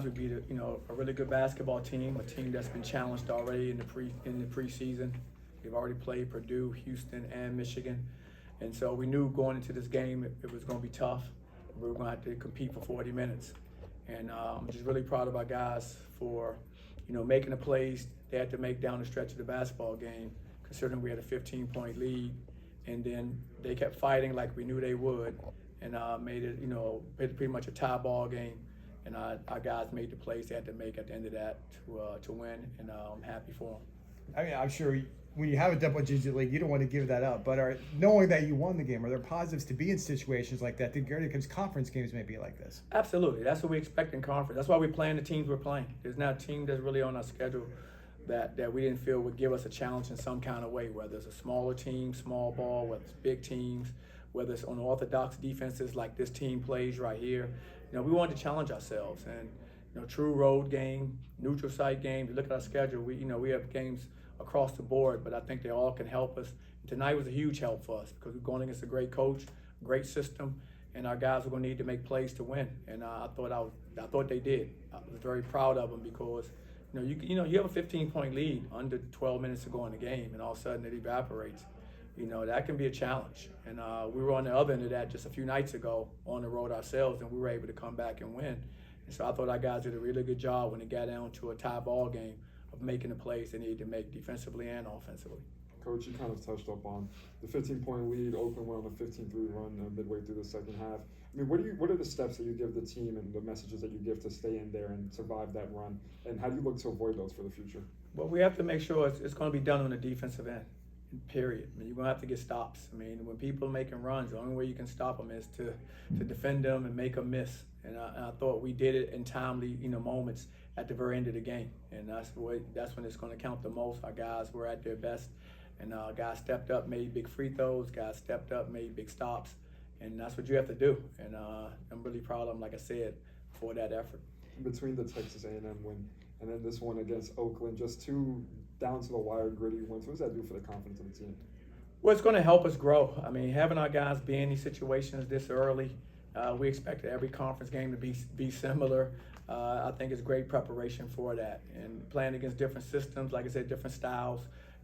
We beat a really good basketball team, a team that's been challenged already in the preseason. We've already played Purdue, Houston, and Michigan, and so we knew going into this game it was going to be tough. We were going to have to compete for 40 minutes, and I'm just really proud of our guys for making the plays they had to make down the stretch of the basketball game, considering we had a 15-point lead, and then they kept fighting like we knew they would, and made it pretty much a tie ball game. And our guys made the plays they had to make at the end of that to win, and I'm happy for them. I mean, I'm sure when you have a double-digit lead, you don't want to give that up. But knowing that you won the game, are there positives to be in situations like that? Because conference games may be like this. Absolutely. That's what we expect in conference. That's why we're playing the teams we're playing. There's not a team that's really on our schedule that we didn't feel would give us a challenge in some kind of way, whether it's a smaller team, small ball, whether it's big teams, whether it's on orthodox defenses like this team plays right here. We wanted to challenge ourselves, and true road game, neutral site game. You look at our schedule. We have games across the board, but I think they all can help us. And tonight was a huge help for us because we're going against a great coach, great system, and our guys are going to need to make plays to win. And I thought they did. I was very proud of them because you have a 15-point lead under 12 minutes to go in the game, and all of a sudden it evaporates. That can be a challenge. And we were on the other end of that just a few nights ago on the road ourselves, and we were able to come back and win. And so I thought our guys did a really good job when it got down to a tie ball game of making the plays they needed to make defensively and offensively. Coach, you kind of touched up on the 15-point lead. Oakland went on a 15-3 run midway through the second half. I mean, what are the steps that you give the team and the messages that you give to stay in there and survive that run? And how do you look to avoid those for the future? Well, we have to make sure it's going to be done on the defensive end. Period. I mean, you're going to have to get stops. I mean, when people are making runs, the only way you can stop them is to defend them and make them miss. And I thought we did it in timely, moments at the very end of the game. And that's when it's going to count the most. Our guys were at their best, and guys stepped up, made big free throws. Guys stepped up, made big stops, and that's what you have to do. And I'm really proud of them, like I said, for that effort. Between the Texas A&M win and then this one against Oakland, just two down to the wire gritty wins. What does that do for the confidence of the team? Well, it's going to help us grow. I mean, having our guys be in these situations this early, we expect every conference game to be similar. I think it's great preparation for that. And playing against different systems, like I said, different styles,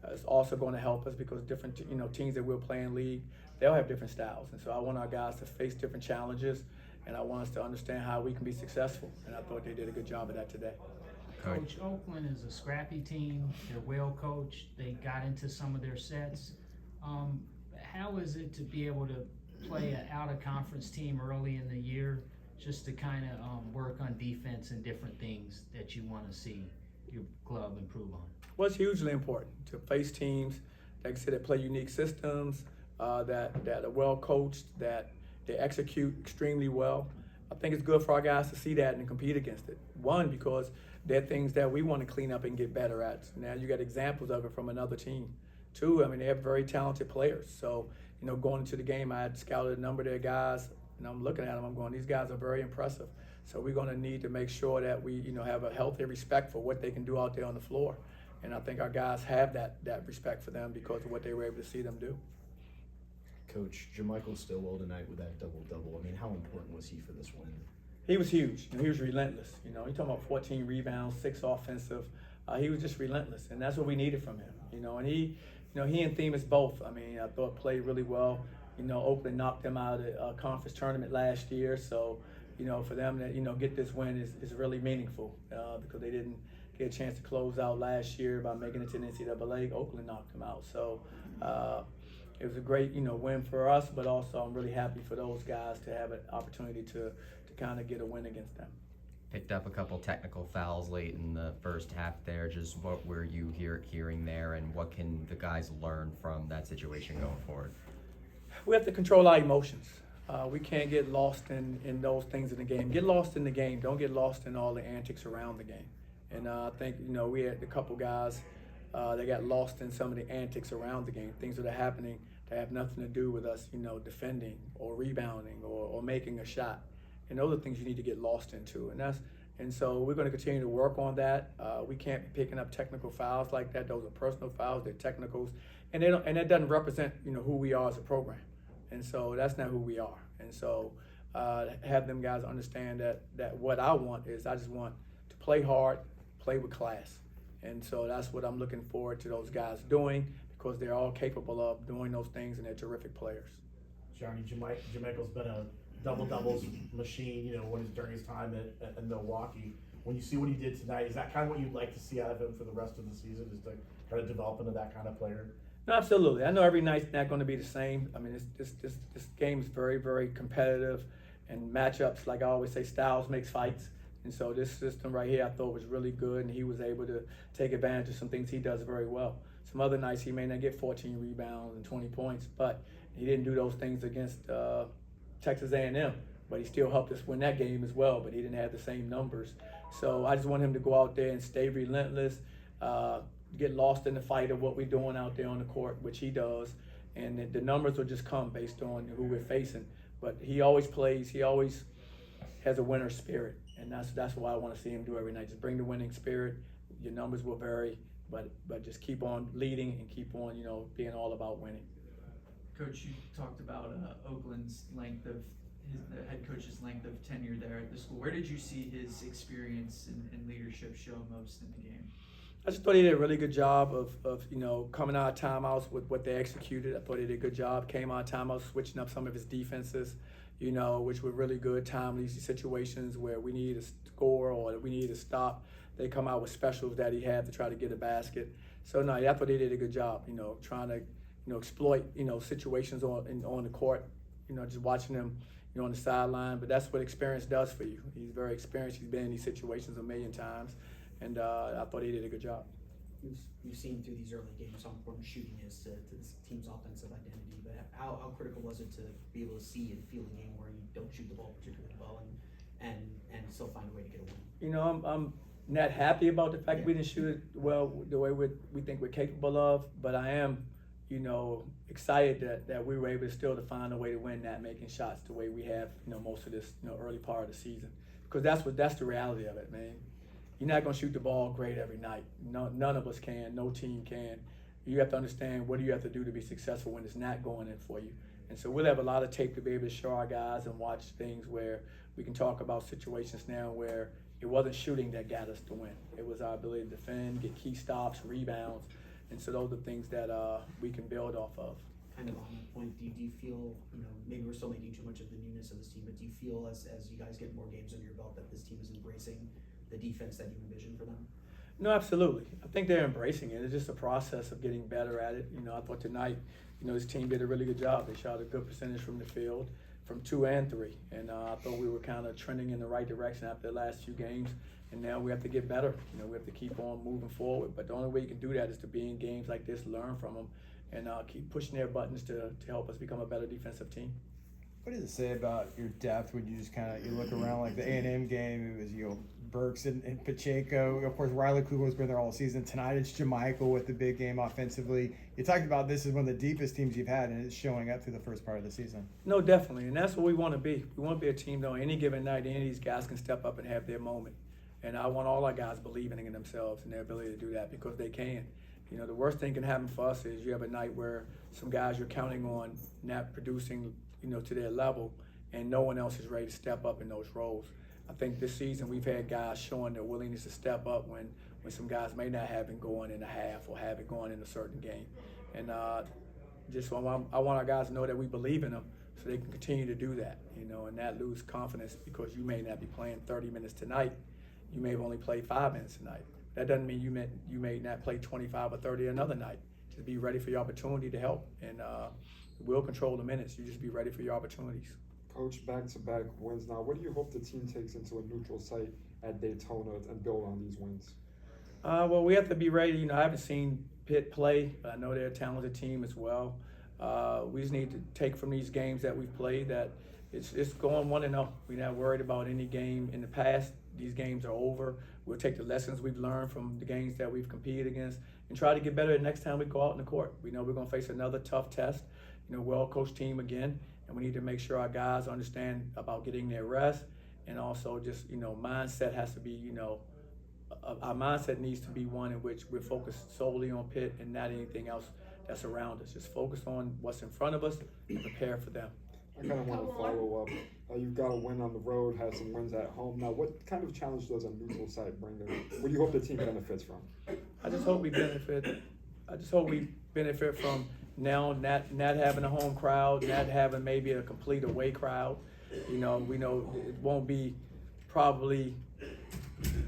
is also going to help us because different teams that we'll play in league, they'll have different styles. And so I want our guys to face different challenges, and I want us to understand how we can be successful. And I thought they did a good job of that today. Coach, Oakland is a scrappy team. They're well coached. They got into some of their sets. How is it to be able to play an out-of-conference team early in the year, just to kind of work on defense and different things that you want to see your club improve on? Well, it's hugely important to face teams, like I said, that play unique systems, that are well coached, that they execute extremely well. I think it's good for our guys to see that and compete against it. One, because they're things that we want to clean up and get better at. Now you got examples of it from another team. Two, I mean, they have very talented players. So, going into the game, I had scouted a number of their guys, and I'm looking at them, I'm going, these guys are very impressive. So we're going to need to make sure that we, have a healthy respect for what they can do out there on the floor. And I think our guys have that respect for them because of what they were able to see them do. Coach, Jermichael Stillwell tonight with that double-double. I mean, how important was he for this win? He was huge. He was relentless. You're talking about 14 rebounds, 6 offensive. He was just relentless, and that's what we needed from him. And he and Themis both. I mean, I thought played really well. Oakland knocked them out of the conference tournament last year, so for them to get this win is really meaningful because they didn't get a chance to close out last year by making it to the NCAA. Oakland knocked them out, so. It was a great, win for us, but also I'm really happy for those guys to have an opportunity to kind of get a win against them. Picked up a couple technical fouls late in the first half there. Just what were you hearing there, and what can the guys learn from that situation going forward? We have to control our emotions. We can't get lost in those things in the game. Get lost in the game. Don't get lost in all the antics around the game. And I think, we had a couple guys that got lost in some of the antics around the game, things that are happening that have nothing to do with us, defending or rebounding or making a shot. And those are things you need to get lost into. And so we're going to continue to work on that. We can't be picking up technical fouls like that. Those are personal fouls, they're technicals. And that doesn't represent, who we are as a program. And so that's not who we are. And so have them guys understand that what I want is I just want to play hard, play with class. And so that's what I'm looking forward to those guys doing, because they're all capable of doing those things and they're terrific players. Johnny, JaMychal's been a double-doubles machine, during his time at Milwaukee. When you see what he did tonight, is that kind of what you'd like to see out of him for the rest of the season, is to try to develop into that kind of player? No, absolutely. I know every night's not going to be the same. I mean, this game is very, very competitive, and matchups, like I always say, styles makes fights. And so this system right here I thought was really good, and he was able to take advantage of some things he does very well. Some other nights he may not get 14 rebounds and 20 points, but he didn't do those things against Texas A&M. But he still helped us win that game as well, but he didn't have the same numbers. So I just want him to go out there and stay relentless, get lost in the fight of what we're doing out there on the court, which he does, and the numbers will just come based on who we're facing. But he always plays, he always has a winner spirit, and that's what I want to see him do every night. Just bring the winning spirit. Your numbers will vary, but just keep on leading and keep on, being all about winning. Coach, you talked about Oakland's length of the head coach's length of tenure there at the school. Where did you see his experience and leadership show most in the game? I just thought he did a really good job of coming out of timeouts with what they executed. I thought he did a good job. Came out of timeouts, switching up some of his defenses, which were really good, timely situations where we needed to score or we needed to stop. They come out with specials that he had to try to get a basket. So no, I thought he did a good job. Trying to exploit situations on the court. Just watching him on the sideline. But that's what experience does for you. He's very experienced. He's been in these situations a million times. And I thought he did a good job. You've seen through these early games how important shooting is to this team's offensive identity, but how critical was it to be able to see and feel a game where you don't shoot the ball particularly well and still find a way to get a win? I'm not happy about the fact we didn't shoot it well the way we think we're capable of, but I am, excited that we were able to find a way to win, not making shots the way we have, most of this, early part of the season. Because that's the reality of it, man. You're not going to shoot the ball great every night. None of us can. No team can. You have to understand what do you have to do to be successful when it's not going in for you. And so we'll have a lot of tape to be able to show our guys and watch things where we can talk about situations now where it wasn't shooting that got us to win. It was our ability to defend, get key stops, rebounds. And so those are things that we can build off of. Kind of on that point, do you feel, maybe we're still making too much of the newness of this team, but do you feel as you guys get more games under your belt that this team is embracing the defense that you envisioned for them? No, absolutely. I think they're embracing it. It's just a process of getting better at it. I thought tonight, this team did a really good job. They shot a good percentage from the field, from 2 and 3. And I thought we were kind of trending in the right direction after the last few games. And now we have to get better. We have to keep on moving forward. But the only way you can do that is to be in games like this, learn from them, and keep pushing their buttons to help us become a better defensive team. What does it say about your depth when you just you look around, like the A&M game? It was Burks and Pacheco. Of course, Riley Klugel's been there all season. Tonight it's JaMychal with the big game offensively. You talked about this is one of the deepest teams you've had, and it's showing up through the first part of the season. No, definitely, and that's what we want to be. We want to be a team that on any given night, any of these guys can step up and have their moment. And I want all our guys believing in themselves and their ability to do that because they can. The worst thing can happen for us is you have a night where some guys you're counting on not producing, to their level, and no one else is ready to step up in those roles. I think this season we've had guys showing their willingness to step up when some guys may not have it going in a half or have it going in a certain game. And I want our guys to know that we believe in them so they can continue to do that, and not lose confidence because you may not be playing 30 minutes tonight. You may have only played 5 minutes tonight. That doesn't mean you may not play 25 or 30 another night. Just be ready for your opportunity to help, and we'll control the minutes. You just be ready for your opportunities. Coach, back-to-back wins now. What do you hope the team takes into a neutral site at Daytona and build on these wins? Well, we have to be ready. I haven't seen Pitt play, but I know they're a talented team as well. We just need to take from these games that we've played that it's going 1-0. We're not worried about any game in the past. These games are over. We'll take the lessons we've learned from the games that we've competed against and try to get better the next time we go out in the court. We know we're going to face another tough test, well-coached team again, and we need to make sure our guys understand about getting their rest, and also just, mindset has to be, our mindset needs to be one in which we're focused solely on Pitt and not anything else that's around us. Just focus on what's in front of us and prepare for them. I kind of want to follow up. You've got a win on the road, had some wins at home. Now, what kind of challenge does a neutral site bring? What do you hope the team benefits from? I just hope we benefit. I just hope we benefit from now not having a home crowd, not having maybe a complete away crowd. You know, we know it won't be probably,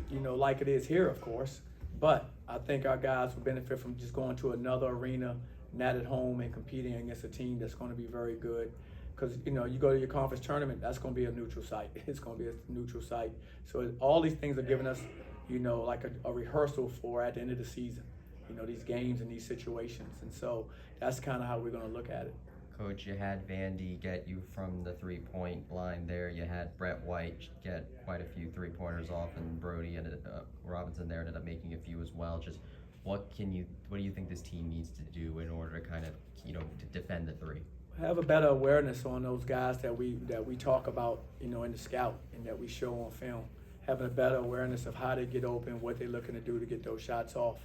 you know, like it is here, of course. But I think our guys will benefit from just going to another arena, not at home, and competing against a team that's going to be very good. Because, you know, you go to your conference tournament, that's going to be a neutral site. It's going to be a neutral site. So all these things are giving us, you know, like a rehearsal for at the end of the season, you know, these games and these situations. And so that's kind of how we're going to look at it. Coach, you had Vandy get you from the three-point line there. You had Brett White get quite a few three-pointers off, and Brody Robinson there ended up making a few as well. Just what do you think this team needs to do in order to kind of, you know, to defend the three? Have a better awareness on those guys that we talk about, you know, in the scout and that we show on film. Having a better awareness of how they get open, what they're looking to do to get those shots off,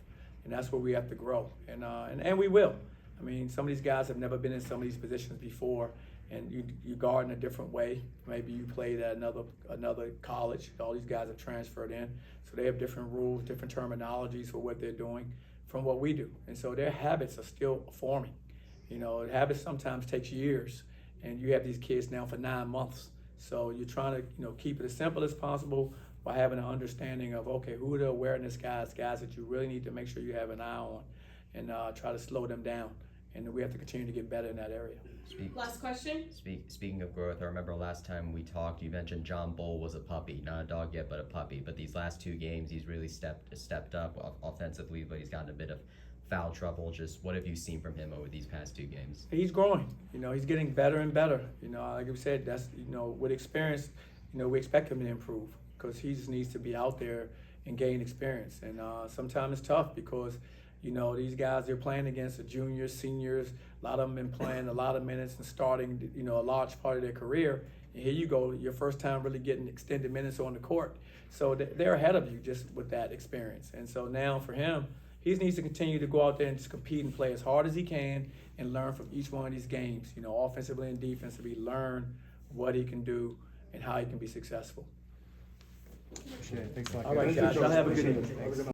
and that's where we have to grow. And we will. I mean, some of these guys have never been in some of these positions before, and you guard in a different way. Maybe you played at another college. All these guys have transferred in, so they have different rules, different terminologies for what they're doing from what we do, and so their habits are still forming. You know, habits sometimes takes years, and you have these kids now for 9 months. So you're trying to, you know, keep it as simple as possible by having an understanding of, okay, who are the awareness guys that you really need to make sure you have an eye on, and try to slow them down. And we have to continue to get better in that area. Last question. Speaking of growth, I remember last time we talked, you mentioned John Bull was a puppy, not a dog yet, but a puppy. But these last 2 games, he's really stepped up offensively, but he's gotten a bit of foul trouble. Just what have you seen from him over these past 2 games? He's growing. You know, he's getting better and better. You know, like I said, that's, you know, with experience, you know, we expect him to improve because he just needs to be out there and gain experience. And sometimes it's tough because, you know, these guys they're playing against the juniors, seniors. A lot of them been playing a lot of minutes and starting, you know, a large part of their career. And here you go, your first time really getting extended minutes on the court. So they're ahead of you just with that experience. And so now for him, he needs to continue to go out there and just compete and play as hard as he can and learn from each one of these games, you know, offensively and defensively, learn what he can do and how he can be successful. Appreciate it. Thanks a lot. All right, guys. guys, y'all have a good evening. Thanks.